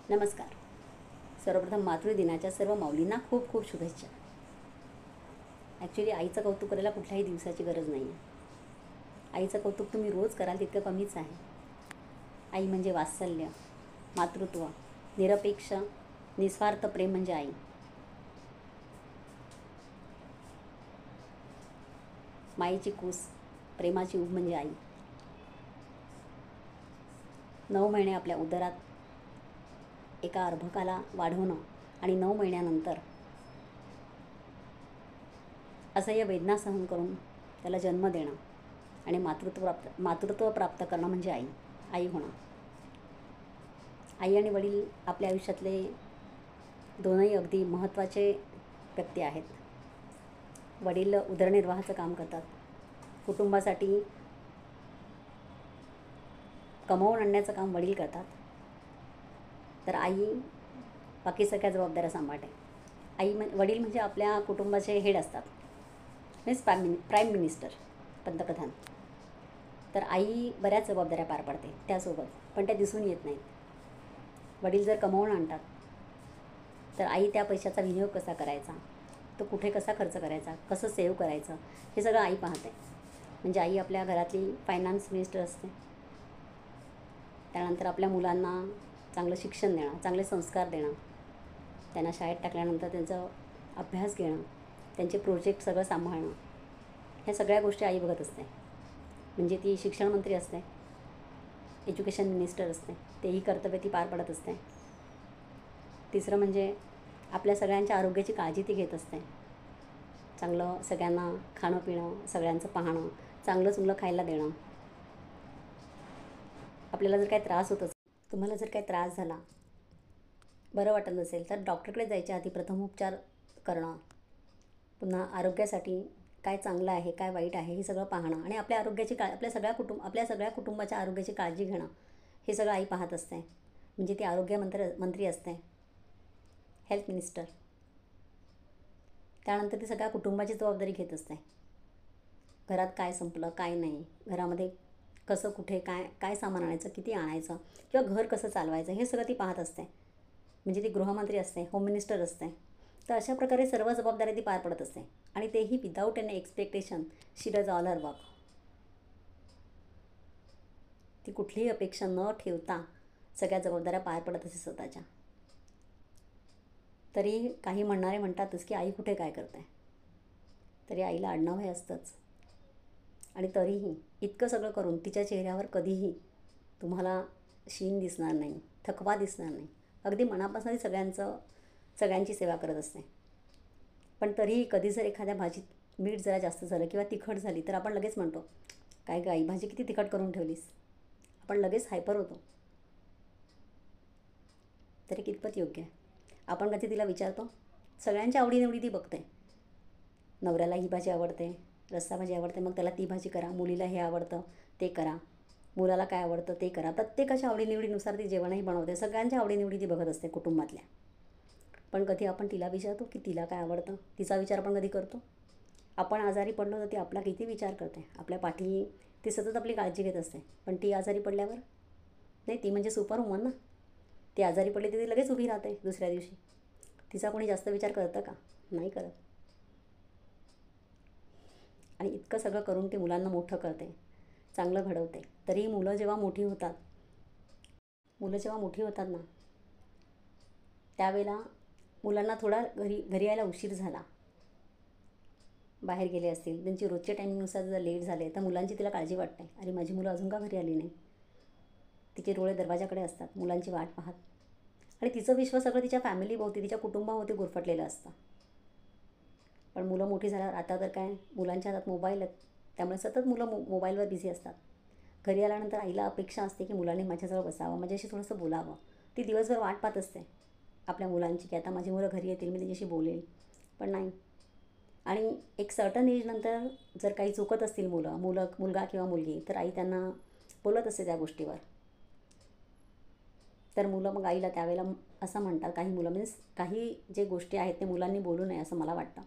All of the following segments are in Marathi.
नमस्कार. सर्वप्रथम मातृदिनाच्या सर्व माऊलींना खूप खूप शुभेच्छा. ॲक्च्युली आईचं कौतुक करायला कुठल्याही दिवसाची गरज नाही आहे. आईचं कौतुक तुम्ही रोज कराल तितकं कमीच आहे. आई म्हणजे वात्सल्य, मातृत्व, निरपेक्ष, निस्वार्थ प्रेम म्हणजे आई. मायेची कूस, प्रेमाची ऊब म्हणजे आई. 9 महिने आपल्या उदरात एका अर्भकाला वाढवणं आणि 9 महिन्यानंतर असह्य वेदना सहन करून त्याला जन्म देणं आणि मातृत्व प्राप्त करणं म्हणजे आई होणं. आई आणि वडील आपल्या आयुष्यातले दोनही अगदी महत्त्वाचे व्यक्ती आहेत. वडील उदरनिर्वाहाचं काम करतात, कुटुंबासाठी कमावून आणण्याचं काम वडील करतात, तर आई बाकी सगळ्या जबाबदाऱ्या सांभाळते. वडील म्हणजे आपल्या कुटुंबाचे हेड असतात, मीन्स प्राईम मिनिस्टर, पंतप्रधान. तर आई बऱ्याच जबाबदाऱ्या पार पाडते त्यासोबत, पण त्या दिसून येत नाहीत. वडील जर कमावून आणतात तर आई त्या पैशाचा विनियोग कसा करायचा, तो कुठे कसा खर्च करायचा, कसं सेव्ह करायचं, हे सगळं आई पाहते. म्हणजे आई आपल्या घरातली फायनान्स मिनिस्टर असते. त्यानंतर आपल्या मुलांना चांगलं शिक्षण देणं, चांगले संस्कार देणं, त्यांना शाळेत टाकल्यानंतर त्यांचा अभ्यास घेणं, त्यांचे प्रोजेक्ट सगळं सांभाळणं, ह्या सगळ्या गोष्टी आई बघत असते. म्हणजे ती शिक्षण मंत्री असते, एज्युकेशन मिनिस्टर असते, तेही कर्तव्य ती पार पडत असते. तिसरं म्हणजे आपल्या सगळ्यांच्या आरोग्याची काळजी ती घेत असते. चांगलं सगळ्यांना खाणं पिणं, सगळ्यांचं पाहणं, चांगलं चुंगलं खायला देणं. आपल्याला जर काही त्रास होत असेल, तुम्हाला जर काही त्रास झाला, बरं वाटत नसेल, तर डॉक्टरकडे जायच्या आधी प्रथमोपचार करणं, पुन्हा आरोग्यासाठी काय चांगलं आहे काय वाईट आहे हे सगळं पाहणं आणि आपल्या आरोग्याची आपल्या सगळ्या कुटुंबाच्या आरोग्याची काळजी घेणं, हे सगळं आई पाहत असते. म्हणजे ती मंत्री असते, हेल्थ मिनिस्टर. त्यानंतर ती सगळ्या कुटुंबाची जबाबदारी घेत असते. घरात काय संपलं काय नाही, घरामध्ये कसं कुठे काय सामान आणायचं, किती आणायचं, किंवा घर कसं चालवायचं, हे सगळं ती पाहत असते. म्हणजे ती गृहमंत्री असते, होम मिनिस्टर असते. तर अशा प्रकारे सर्व जबाबदारी ती पार पडत असते आणि तेही without any expectation. She does all her work. ती कुठलीही अपेक्षा न ठेवता सगळ्या जबाबदाऱ्या पार पडत असते स्वतःच्या. तरी काही म्हणणारे म्हणतातच की आई कुठे काय करते, तरी आईला आडनाव हे असतंच. आणि तरीही इतकं सगळं करून तिच्या चेहऱ्यावर कधीही तुम्हाला शीन दिसणार नाही, थकवा दिसणार नाही. अगदी मनापासून ती सगळ्यांची सेवा करत असते. पण तरीही कधी जर एखाद्या भाजीत मीठ जरा जास्त झालं किंवा तिखट झाली तर आपण लगेच म्हणतो, काय गं आई, भाजी किती तिखट करून ठेवलीस. आपण लगेच हायपर होतो. तरी कितपत योग्य आहे. आपण कधी तिला विचारतो? सगळ्यांच्या आवडीनिवडी ती बघते. नवऱ्याला ही भाजी आवडते, रस्सा भाजी आवडते, मग त्याला ती भाजी करा. मुलीला हे आवडतं ते करा, मुलाला काय आवडतं ते करा. प्रत्येकाच्या आवडीनिवडीनुसार ती जेवणही बनवते. सगळ्यांच्या आवडीनिवडी ती बघत असते कुटुंबातल्या. पण कधी आपण तिला विचारतो की तिला काय आवडतं? तिचा विचार आपण कधी करतो? आपण आजारी पडलो तर ती आपला किती विचार करते, आपल्या पाठी ती सतत आपली काळजी घेत असते. पण ती आजारी पडल्यावर नाही, ती म्हणजे सुपर वुमन ना. ती आजारी पडली तर ती लगेच उभी राहते दुसऱ्या दिवशी. तिचा कोणी जास्त विचार करतं का? नाही करत. आणि इतकं सगळं करून ती मुलांना मोठं करते, चांगलं घडवते. तरीही मुलं जेव्हा मोठी होतात ना, त्यावेळेला मुलांना थोडा घरी यायला उशीर झाला, बाहेर गेले असतील, त्यांची रोजच्या टायमिंगनुसार जर लेट झाले, तर मुलांची तिला काळजी वाटते. अरे माझी मुलं अजून का घरी आली नाही. तिचे डोळे दरवाजाकडे असतात, मुलांची वाट पाहत. आणि तिचं विश्व सगळं तिच्या फॅमिलीभोवती, तिच्या कुटुंबाभोवती गुरफटलेलं असतं. पण मुलं मोठी झाल्यावर आता तर काय, मुलांच्या हातात मोबाईल आहेत, त्यामुळे सतत मुलं मोबाईलवर बिझी असतात. घरी आल्यानंतर आईला अपेक्षा असते की मुलांनी माझ्याजवळ बसावं, माझ्याशी थोडंसं बोलावं. ती दिवसभर वाट पाहत असते आपल्या मुलांची, की आता माझी मुलं घरी येतील, मी त्यांच्याशी बोलेल. पण नाही. आणि एक सर्टन एजनंतर जर काही चुकत असतील मुलगा किंवा मुलगी, तर आई त्यांना बोलत असते त्या गोष्टीवर. तर मुलं मग आईला त्यावेळेला असं म्हणतात, काही मुलं मीन्स काही जे गोष्टी आहेत ते मुलांनी बोलू नये असं मला वाटतं,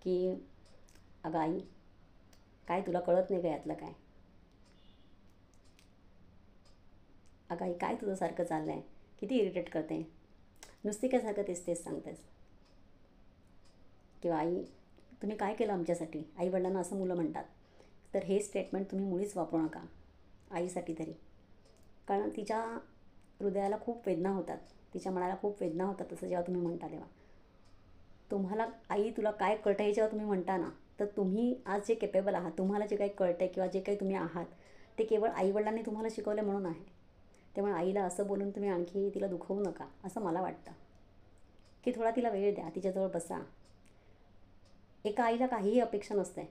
की अगं आई, काय तुला कळत नाही का यातलं काय? अगं आई, काय तुझं सारखं चाललं आहे, किती इरिटेट करते. नुसती काय सारखं तेच तेच सांगतेस. किंवा आई तुम्ही काय केलं आमच्यासाठी, आईवडिलांना असं मुलं म्हणतात. तर हे स्टेटमेंट तुम्ही मुळीच वापरू नका आईसाठी तरी. कारण तिच्या हृदयाला खूप वेदना होतात, तिच्या मनाला खूप वेदना होतात असं जेव्हा तुम्ही म्हणता तेव्हा. तुम्हाला आई तुला काय कळतं हे जेव्हा तुम्ही म्हणता ना, तर तुम्ही आज जे केपेबल आहात, तुम्हाला जे काही कळतं आहे किंवा जे काही तुम्ही आहात ते केवळ आईवडिलांनी तुम्हाला शिकवलं म्हणून आहे. त्यामुळे आईला असं बोलून तुम्ही आणखी तिला दुखवू नका असं मला वाटतं. की थोडा तिला वेळ द्या, तिच्याजवळ बसा. एका आईला काहीही अपेक्षा नसते.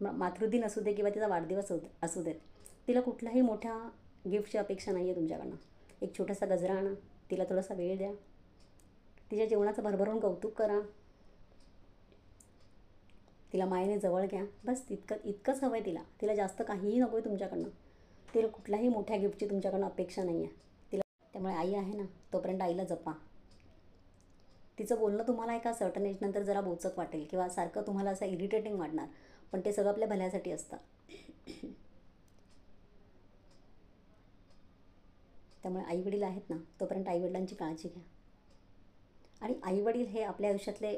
मातृदिन असू दे किंवा तिचा वाढदिवस असू देत, तिला कुठल्याही मोठ्या गिफ्टची अपेक्षा नाही आहे तुमच्याकडनं. एक छोटासा गजरा आणा, तिला थोडासा वेळ द्या, तिच्या जेवणाचं भरभरून कौतुक करा, तिला मायेने जवळ घ्या. बस इतकंच हवं आहे तिला. तिला जास्त काहीही नको आहे तुमच्याकडनं. तिला कुठल्याही मोठ्या गिफ्टची तुमच्याकडनं अपेक्षा नाही आहे तिला. त्यामुळे आई आहे ना, तोपर्यंत आईला जपा. तिचं बोलणं तुम्हाला एका सर्टन एजनंतर जरा बोचक वाटेल किंवा सारखं तुम्हाला असं इरिटेटिंग वाटणार, पण ते सगळं आपल्या भल्यासाठी असतं. त्यामुळे आईवडील आहेत ना, तोपर्यंत आईवडिलांची काळजी घ्या. आणि आईवडील हे आपल्या आयुष्यातले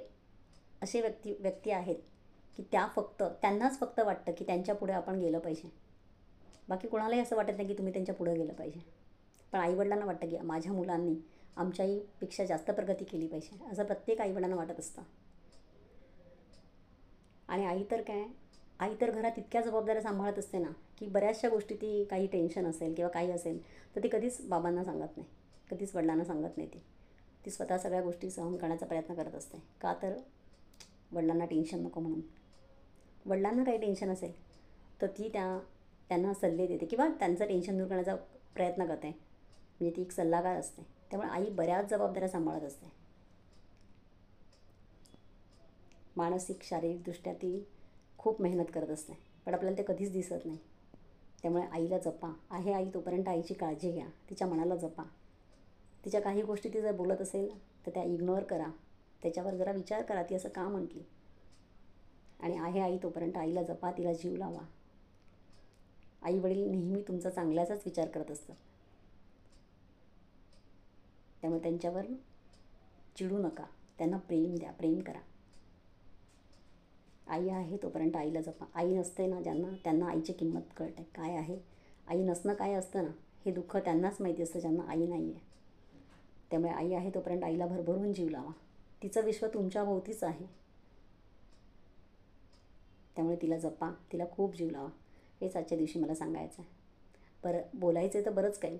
असे व्यक्ती आहेत की त्यांनाच फक्त वाटतं की त्यांच्या पुढे आपण गेलं पाहिजे. बाकी कोणालाही असं वाटत नाही की तुम्ही त्यांच्या पुढं गेलं पाहिजे. पण आईवडिलांना वाटतं की माझ्या मुलांनी आमच्या आईपेक्षा जास्त प्रगती केली पाहिजे, असं प्रत्येक आईवडिलांना वाटत असतं. आणि आई तर काय, आई तर घरात इतक्या जबाबदाऱ्या सांभाळत असते ना की बऱ्याचशा गोष्टी, ती काही टेन्शन असेल किंवा काही असेल तर ती कधीच बाबांना सांगत नाही, कधीच वडिलांना सांगत नाही. ती स्वतः सगळ्या गोष्टी सहन करण्याचा प्रयत्न करत असते. का तर वडिलांना टेन्शन नको म्हणून. वडिलांना काही टेन्शन असेल तर ती त्यांना सल्ले देते किंवा त्यांचं टेन्शन दूर करण्याचा प्रयत्न करते. म्हणजे ती एक सल्लागार असते. त्यामुळे आई बऱ्याच जबाबदाऱ्या सांभाळत असते. मानसिक शारीरिकदृष्ट्या ती खूप मेहनत करत असते, पण आपल्याला ते कधीच दिसत नाही. त्यामुळे आईला जपा. आहे आई तोपर्यंत आईची काळजी घ्या, तिच्या मनाला जपा. तिच्या काही गोष्टी ती जर बोलत असेल तर त्या इग्नोर करा, त्याच्यावर जरा विचार करा ती असं का म्हटली. आणि आहे आई तोपर्यंत आईला जपा, तिला जीव लावा. आईवडील नेहमी तुमचा चांगल्याचाच विचार करत असतात. त्यामुळे त्यांच्यावर चिडू नका, त्यांना प्रेम द्या, प्रेम करा. आई आहे तोपर्यंत आईला जपा. आई नसते ना ज्यांना, त्यांना आईची किंमत कळते काय आहे. आई नसणं काय असतं ना, हे दुःख त्यांनाच माहिती असतं ज्यांना आई नाही आहे. त्यामुळे आई आहे तोपर्यंत आईला भरभरून जीव लावा. तिचं विश्व तुमच्या भोवतीच आहे. त्यामुळे तिला जपा, तिला खूप जीव लावा. हेच आजच्या दिवशी मला सांगायचं आहे. बोलायचं आहे तर बरंच काही,